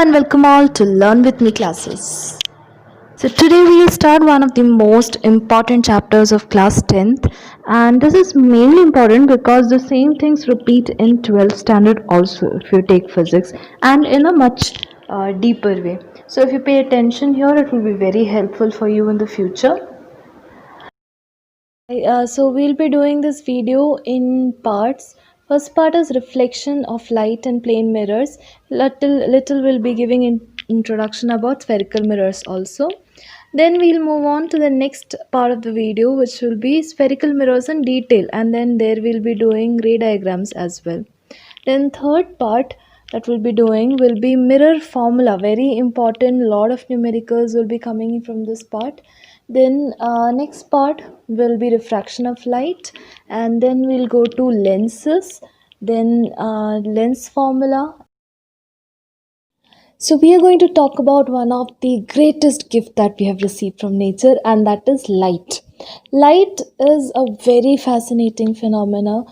and welcome all to Learn with Me classes. So today we will start one of the most important chapters of class 10th, and this is mainly important because the same things repeat in 12th standard also if you take physics, and in a much deeper way. So if you pay attention here, it will be very helpful for you in the future. So we'll be doing this video in parts. First part is reflection of light and plane mirrors. Little will be giving introduction about spherical mirrors also. Then we'll move on to the next part of the video, which will be spherical mirrors in detail, and then there will be doing ray diagrams as well. Then third part that we'll be doing will be mirror formula, very important. Lot of numericals will be coming from this part. Then next part will be refraction of light, and then we'll go to lenses, then lens formula. So we are going to talk about one of the greatest gift that we have received from nature, and that is light. Light is a very fascinating phenomena.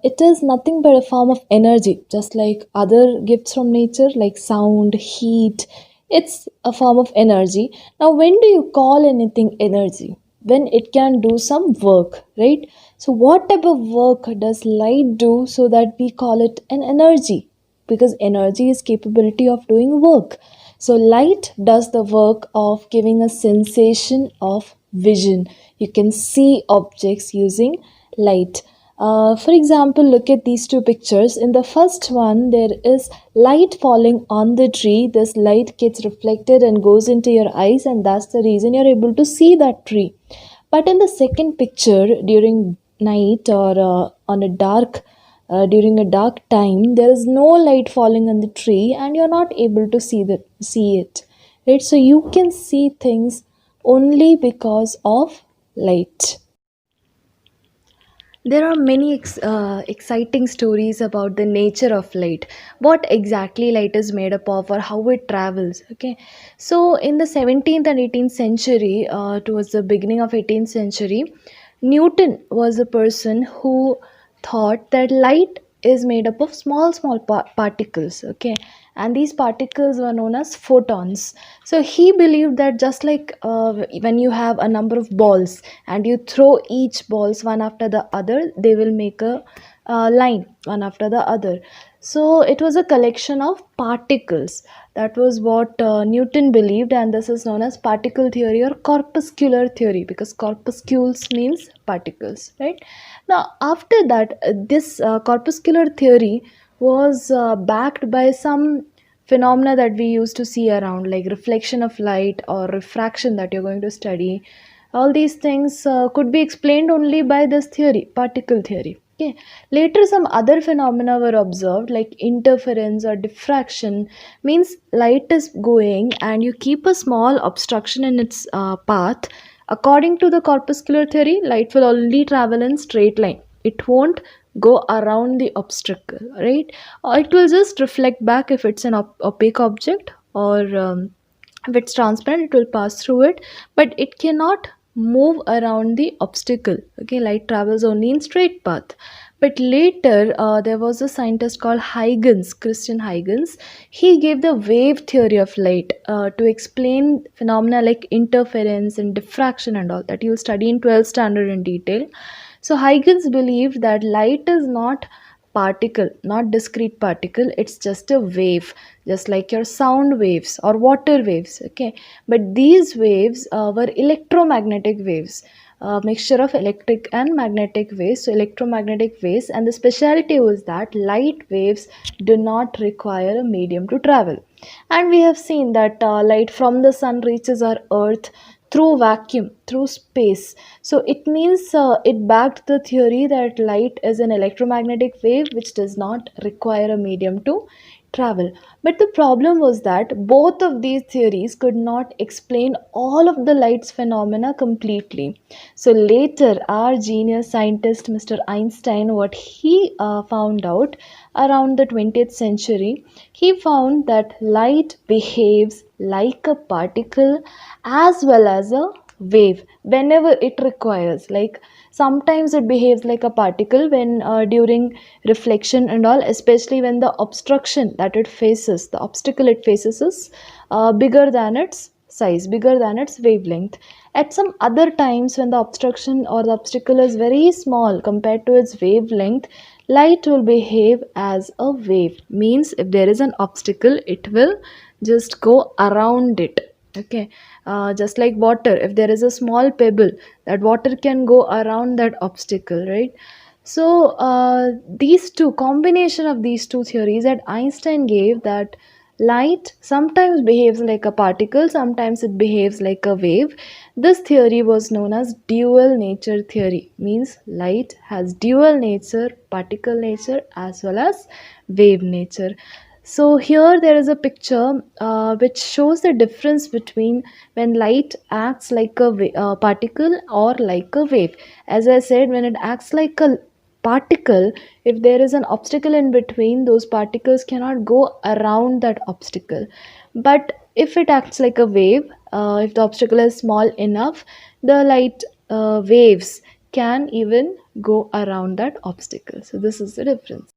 It is nothing but a form of energy, just like other gifts from nature, like sound, heat. It's a form of energy. Now, when do you call anything energy? When it can do some work, right? So, what type of work does light do so that we call it an energy? Because energy is capability of doing work. So light does the work of giving a sensation of vision. You can see objects using light. For example, look at these two pictures. In the first one, there is light falling on the tree. This light gets reflected and goes into your eyes, and that's the reason you're able to see that tree. But in the second picture, during night or on a dark during a dark time, there is no light falling on the tree, and you're not able to see it, right? So you can see things only because of light. There are many exciting stories about the nature of light, what exactly light is made up of, or how it travels. Okay, so in the 17th and 18th century, towards the beginning of 18th century, Newton was a person who thought that light is made up of small particles. Okay, and these particles were known as photons. So he believed that just like when you have a number of balls and you throw each balls one after the other, they will make a line one after the other. So it was a collection of particles. That was what Newton believed, and this is known as particle theory or corpuscular theory, because corpuscles means particles, right? Now after that, this corpuscular theory was backed by some phenomena that we used to see around, like reflection of light or refraction that you're going to study. All these things could be explained only by this theory, particle theory. Okay. Later, some other phenomena were observed, like interference or diffraction. Means light is going and you keep a small obstruction in its path. According to the corpuscular theory, light will only travel in straight line. It won't go around the obstacle, right? Or it will just reflect back if it's an opaque object, or if it's transparent, it will pass through it, but it cannot move around the obstacle. Okay, light travels only in straight path. But later, there was a scientist called Huygens, Christian Huygens. He gave the wave theory of light to explain phenomena like interference and diffraction and all that you'll study in 12th standard in detail. So Huygens believed that light is not particle, not discrete particle, it's just a wave, just like your sound waves or water waves. Okay, but these waves were electromagnetic waves, a mixture of electric and magnetic waves. So electromagnetic waves, and the speciality was that light waves do not require a medium to travel. And we have seen that light from the sun reaches our earth through vacuum, through space. So it means it backed the theory that light is an electromagnetic wave which does not require a medium to travel. But the problem was that both of these theories could not explain all of the light's phenomena completely. So later, our genius scientist Mr. Einstein, what he found out around the 20th century, he found that light behaves like a particle as well as a wave whenever it requires. Like Sometimes it behaves like a particle when during reflection and all, especially when the obstruction that it faces, the obstacle it faces is bigger than its size, bigger than its wavelength. At some other times, when the obstruction or the obstacle is very small compared to its wavelength, light will behave as a wave. Means if there is an obstacle, it will just go around it. Okay, just like water, if there is a small pebble, that water can go around that obstacle, right? So these two combination of these two theories that Einstein gave, that light sometimes behaves like a particle, sometimes it behaves like a wave. This theory was known as dual nature theory. Means light has dual nature, particle nature as well as wave nature. So here there is a picture which shows the difference between when light acts like a particle or like a wave. As I said, when it acts like a particle, if there is an obstacle in between, those particles cannot go around that obstacle. But if it acts like a wave, if the obstacle is small enough, the light waves can even go around that obstacle. So this is the difference.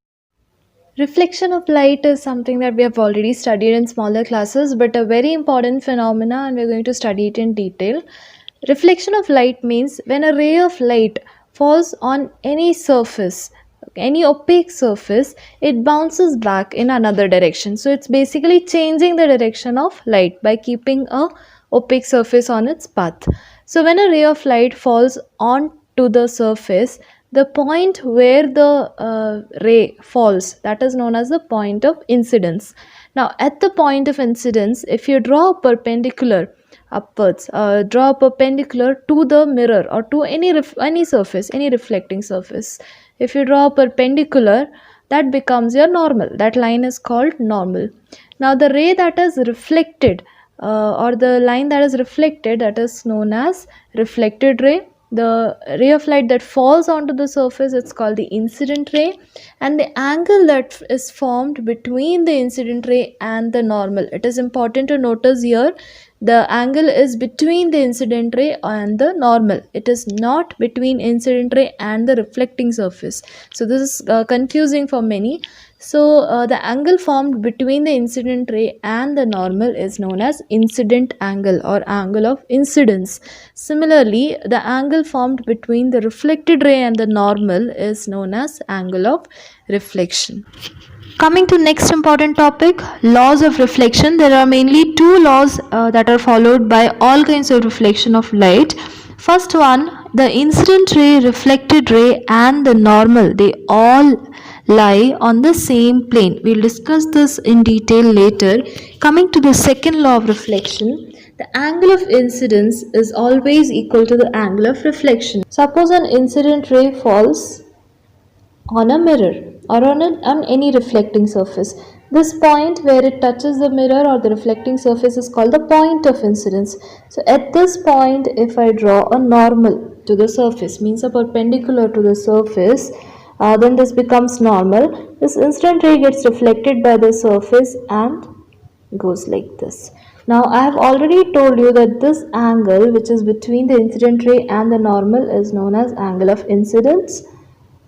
Reflection of light is something that we have already studied in smaller classes, but a very important phenomena, and we're going to study it in detail. Reflection of light means when a ray of light falls on any surface, any opaque surface, it bounces back in another direction. So it's basically changing the direction of light by keeping a opaque surface on its path. So when a ray of light falls on to the surface, the point where the ray falls, that is known as the point of incidence. Now at the point of incidence, if you draw a perpendicular upwards, draw a perpendicular to the mirror or to any surface, any reflecting surface, if you draw a perpendicular, that becomes your normal. That line is called normal. Now the ray that is reflected, or the line that is reflected, that is known as reflected ray. The ray of light that falls onto the surface, it's called the incident ray. And the angle that is formed between the incident ray and the normal, it is important to notice here, the angle is between the incident ray and the normal. It is not between incident ray and the reflecting surface. So this is confusing for many. So the angle formed between the incident ray and the normal is known as incident angle or angle of incidence. Similarly, the angle formed between the reflected ray and the normal is known as angle of reflection. Coming to next important topic, laws of reflection. There are mainly two laws that are followed by all kinds of reflection of light. First one, the incident ray, reflected ray and the normal, they all lie on the same plane. We'll discuss this in detail later. Coming to the second law of reflection, the angle of incidence is always equal to the angle of reflection. Suppose an incident ray falls on a mirror or on any reflecting surface. This point where it touches the mirror or the reflecting surface is called the point of incidence. So at this point, if I draw a normal to the surface, means a perpendicular to the surface, then this becomes normal. This incident ray gets reflected by the surface and goes like this. Now I have already told you that this angle which is between the incident ray and the normal is known as angle of incidence,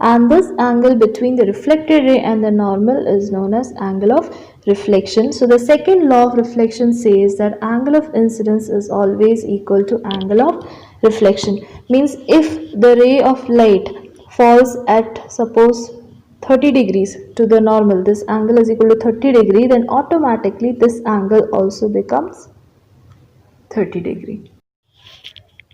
and this angle between the reflected ray and the normal is known as angle of reflection. So the second law of reflection says that angle of incidence is always equal to angle of reflection. Means if the ray of light falls at suppose 30 degrees to the normal, this angle is equal to 30 degree, then automatically this angle also becomes 30 degree.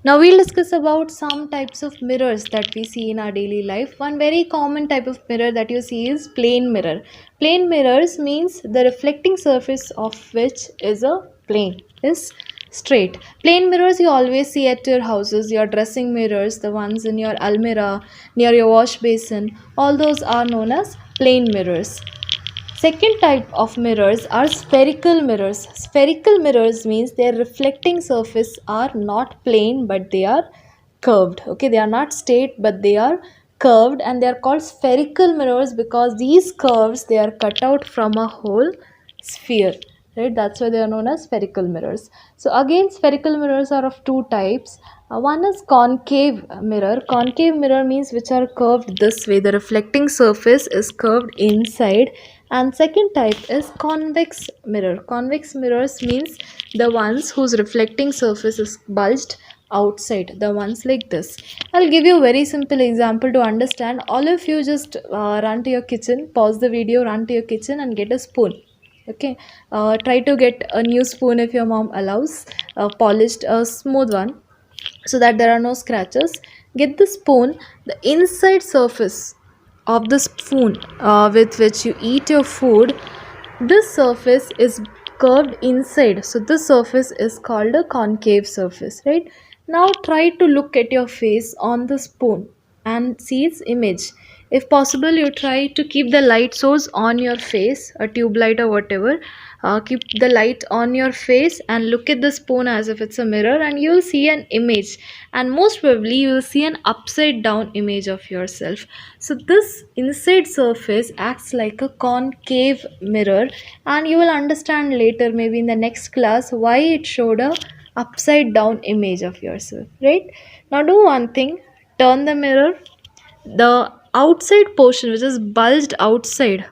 Now we'll discuss about some types of mirrors that we see in our daily life. One very common type of mirror that you see is plane mirror. Plane mirrors means the reflecting surface of which is a plane, is straight. Plane mirrors you always see at your houses, your dressing mirrors, the ones in your almirah, near your wash basin, all those are known as plane mirrors. Second type of mirrors are spherical mirrors. Spherical mirrors means their reflecting surface are not plane but they are curved. Okay, they are not straight but they are curved, and they are called spherical mirrors because these curves, they are cut out from a whole sphere. right? That's why they are known as spherical mirrors. So again, spherical mirrors are of two types. One is concave mirror. Concave mirror means which are curved this way. The reflecting surface is curved inside. And second type is convex mirror. Convex mirrors means the ones whose reflecting surface is bulged outside, the ones like this. I'll give you a very simple example to understand. All of you just run to your kitchen, pause the video, run to your kitchen and get a spoon. Okay, try to get a new spoon if your mom allows, a polished, a smooth one, so that there are no scratches. Get the spoon, the inside surface of the spoon with which you eat your food, this surface is curved inside, so this surface is called a concave surface, right? Now try to look at your face on the spoon and see its image. If possible, you try to keep the light source on your face, a tube light or whatever. Keep the light on your face and look at the spoon as if it's a mirror, and you will see an image. And most probably, you will see an upside down image of yourself. So, this inside surface acts like a concave mirror, and you will understand later, maybe in the next class, why it showed a upside down image of yourself, right? Now, do one thing, turn the mirror. The outside portion, which is bulged outside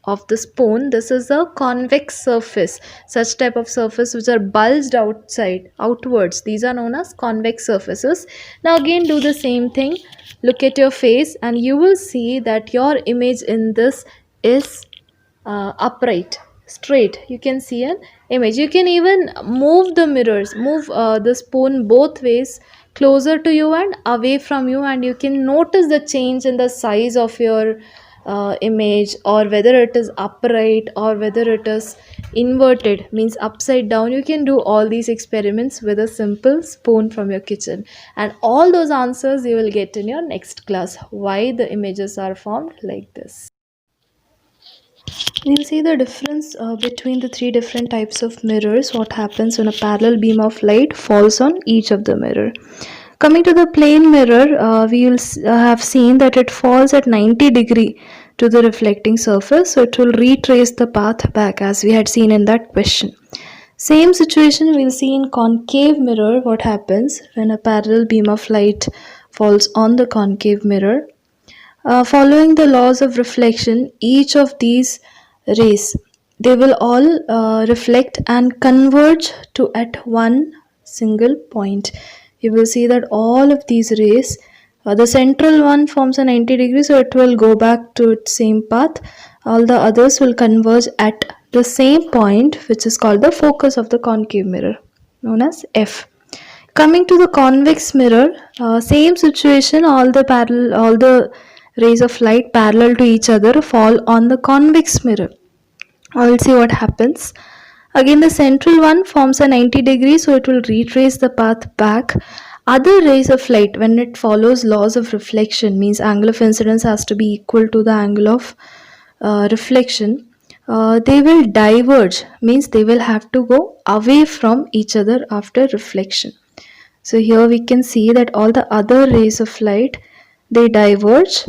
of the spoon, this is a convex surface. Such type of surface which are bulged outside outwards, these are known as convex surfaces. Now again, do the same thing, look at your face and you will see that your image in this is upright, straight. You can see an image. You can even move the mirrors, move the spoon both ways, closer to you and away from you, and you can notice the change in the size of your image, or whether it is upright or whether it is inverted, means upside down. You can do all these experiments with a simple spoon from your kitchen, and all those answers you will get in your next class, why the images are formed like this. We'll see the difference between the three different types of mirrors, what happens when a parallel beam of light falls on each of the mirror. Coming to the plane mirror, we will have seen that it falls at 90° to the reflecting surface, so it will retrace the path back as we had seen in that question. Same situation we'll see in concave mirror, what happens when a parallel beam of light falls on the concave mirror. Following the laws of reflection, each of these rays, they will all reflect and converge to at one single point. You will see that all of these rays, the central one forms a 90°, so it will go back to its same path. All the others will converge at the same point, which is called the focus of the concave mirror, known as F. Coming to the convex mirror, same situation, all the rays of light parallel to each other fall on the convex mirror. I'll see what happens. Again, the central one forms a 90°, so it will retrace the path back. Other rays of light, when it follows laws of reflection, means angle of incidence has to be equal to the angle of reflection. They will diverge, means they will have to go away from each other after reflection. So here we can see that all the other rays of light, they diverge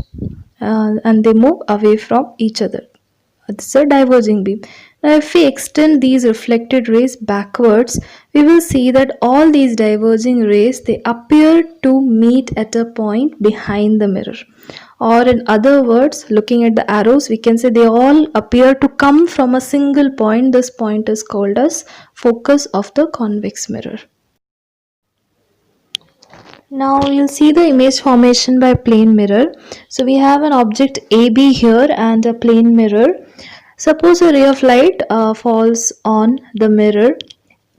and they move away from each other. It's a diverging beam. Now if we extend these reflected rays backwards, we will see that all these diverging rays, they appear to meet at a point behind the mirror. Or in other words, looking at the arrows, we can say they all appear to come from a single point. This point is called as focus of the convex mirror. Now you'll see the image formation by plane mirror. So we have an object AB here and a plane mirror. Suppose a ray of light falls on the mirror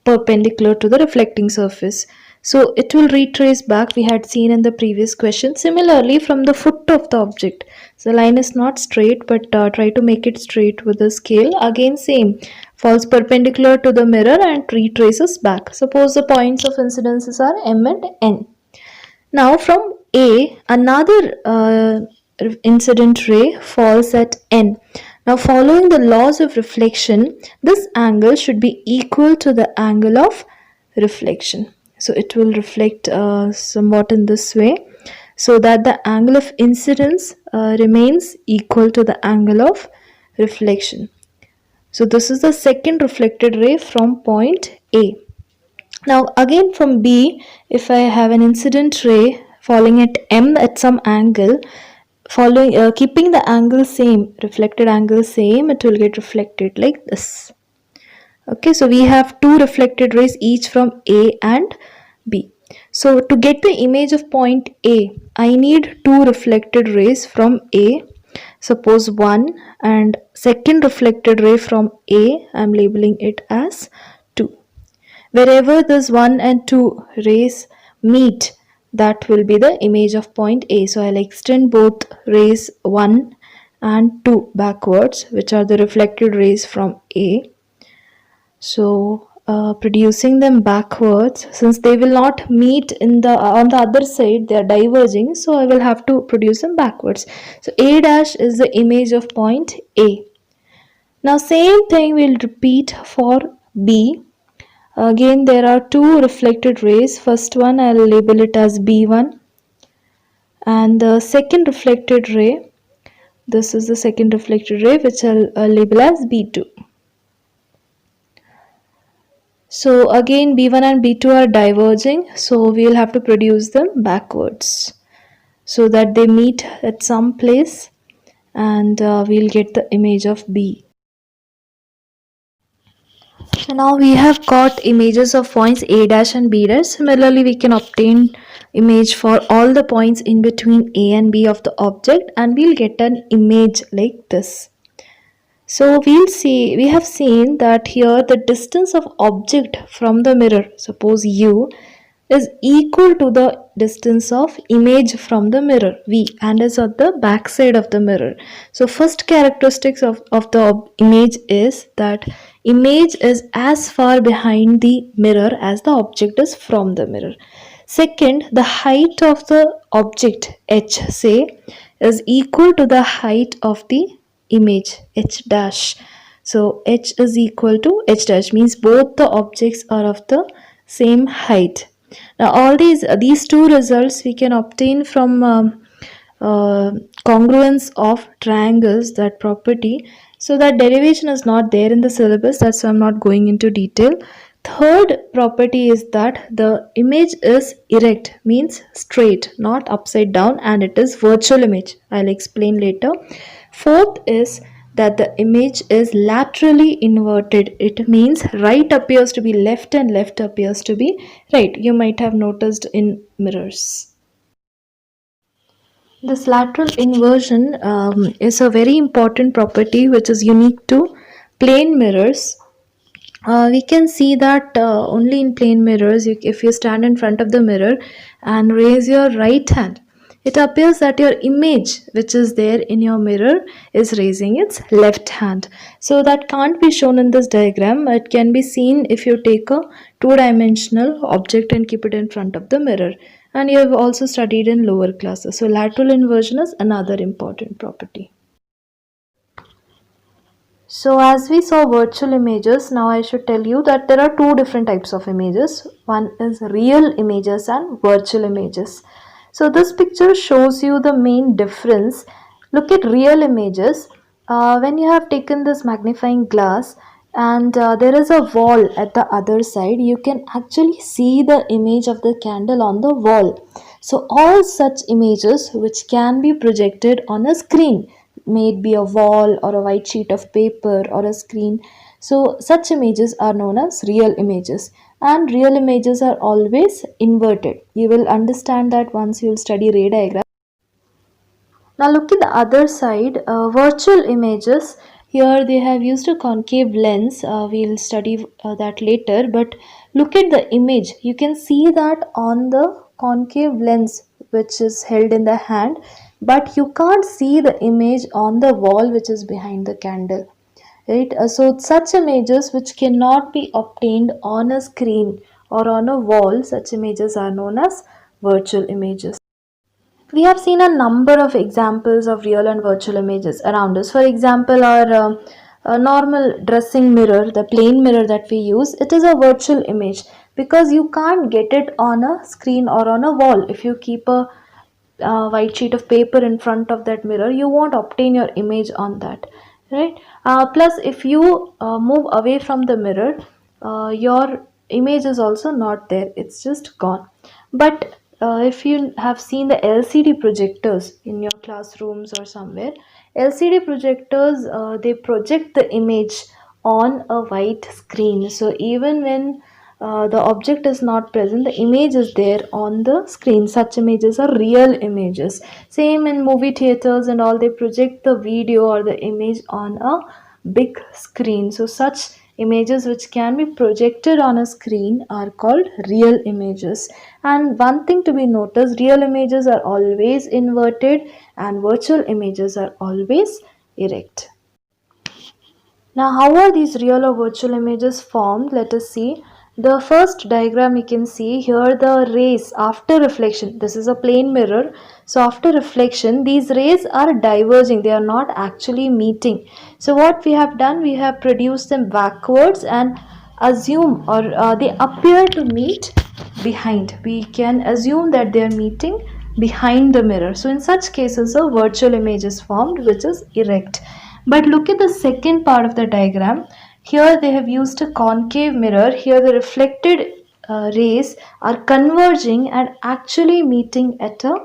perpendicular to the reflecting surface. So it will retrace back, we had seen in the previous question. Similarly, from the foot of the object. So the line is not straight, but try to make it straight with the scale. Again same, falls perpendicular to the mirror and retraces back. Suppose the points of incidences are M and N. Now from A, another incident ray falls at N. Now following the laws of reflection, this angle should be equal to the angle of reflection. So it will reflect somewhat in this way, so that the angle of incidence remains equal to the angle of reflection. So this is the second reflected ray from point A. Now again from B, if I have an incident ray falling at M at some angle, following keeping the angle same, reflected angle same, it will get reflected like this. Okay, so we have two reflected rays each from A and B. So to get the image of point A, I need two reflected rays from A. Suppose one, and second reflected ray from A, I am labeling it as 2. Wherever this 1 and 2 rays meet, that will be the image of point A. So I'll extend both rays 1 and 2 backwards, which are the reflected rays from A. So producing them backwards, since they will not meet in the on the other side, they are diverging, so I will have to produce them backwards. So A dash is the image of point A. Now same thing we'll repeat for B. Again there are two reflected rays. First one I'll label it as B1, and the second reflected ray, this is the second reflected ray, which I'll label as B2. So again B1 and B2 are diverging, so we'll have to produce them backwards so that they meet at some place, and we'll get the image of B. So now we have got images of points A dash and B dash. Similarly, we can obtain image for all the points in between A and B of the object, and we'll get an image like this. So we have seen that here the distance of object from the mirror, suppose U, is equal to the distance of image from the mirror V, and is at the back side of the mirror. So first characteristics of the image is that image is as far behind the mirror as the object is from the mirror. Second, the height of the object H, say, is equal to the height of the image H dash. So H is equal to H dash, means both the objects are of the same height. Now all these two results we can obtain from congruence of triangles, that property. So that derivation is not there in the syllabus, that's why I'm not going into detail. Third property is that the image is erect, means straight, not upside down, and it is virtual image. I'll explain later. Fourth is that the image is laterally inverted. It means right appears to be left and left appears to be right. You might have noticed in mirrors. This lateral inversion is a very important property which is unique to plane mirrors. We can see that only in plane mirrors, if you stand in front of the mirror and raise your right hand, it appears that your image which is there in your mirror is raising its left hand. So that can't be shown in this diagram. It can be seen if you take a two-dimensional object and keep it in front of the mirror. And you have also studied in lower classes. So lateral inversion is another important property. So as we saw virtual images, now I should tell you that there are two different types of images. One is real images and virtual images. So this picture shows you the main difference. Look at real images. When you have taken this magnifying glass and there is a wall at the other side, you can actually see the image of the candle on the wall. So all such images which can be projected on a screen, may it be a wall or a white sheet of paper or a screen. So such images are known as real images, and real images are always inverted. You will understand that once you will study ray diagram. Now look at the other side, virtual images. Here they have used a concave lens. We'll study that later, but look at the image. You can see that on the concave lens which is held in the hand, but you can't see the image on the wall which is behind the candle. Right? So such images which cannot be obtained on a screen or on a wall, such images are known as virtual images. We have seen a number of examples of real and virtual images around us. For example, our a normal dressing mirror, the plain mirror that we use, it is a virtual image because you can't get it on a screen or on a wall. If you keep a white sheet of paper in front of that mirror, you won't obtain your image on that. right? Plus, if you move away from the mirror, your image is also not there, it's just gone. But if you have seen the LCD projectors in your classrooms or somewhere, LCD projectors, they project the image on a white screen. So even when the object is not present, the image is there on the screen. Such images are real images. Same in movie theaters and all, they project the video or the image on a big screen. So such images which can be projected on a screen are called real images. And one thing to be noticed, real images are always inverted and virtual images are always erect. Now, how are these real or virtual images formed? Let us see. The first diagram you can see here, the rays after reflection. This is a plane mirror. So after reflection, these rays are diverging. They are not actually meeting. So what we have done, we have produced them backwards and assume, or they appear to meet behind. We can assume that they are meeting behind the mirror. So in such cases, a virtual image is formed which is erect. But look at the second part of the diagram. Here they have used a concave mirror. Here the reflected rays are converging and actually meeting at a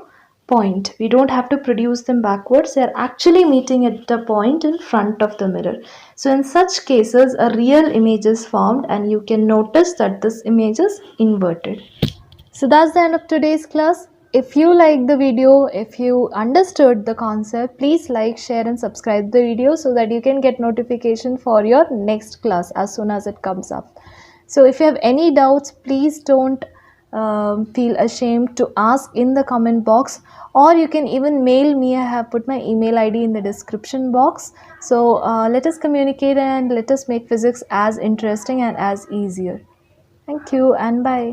point. We don't have to produce them backwards. They are actually meeting at a point in front of the mirror. So in such cases, a real image is formed and you can notice that this image is inverted. So that's the end of today's class. If you like the video, if you understood the concept, please like, share and subscribe the video so that you can get notification for your next class as soon as it comes up. So if you have any doubts, please don't feel ashamed to ask in the comment box, or you can even mail me. I have put my email ID in the description box. So let us communicate and let us make physics as interesting and as easier. Thank you and bye.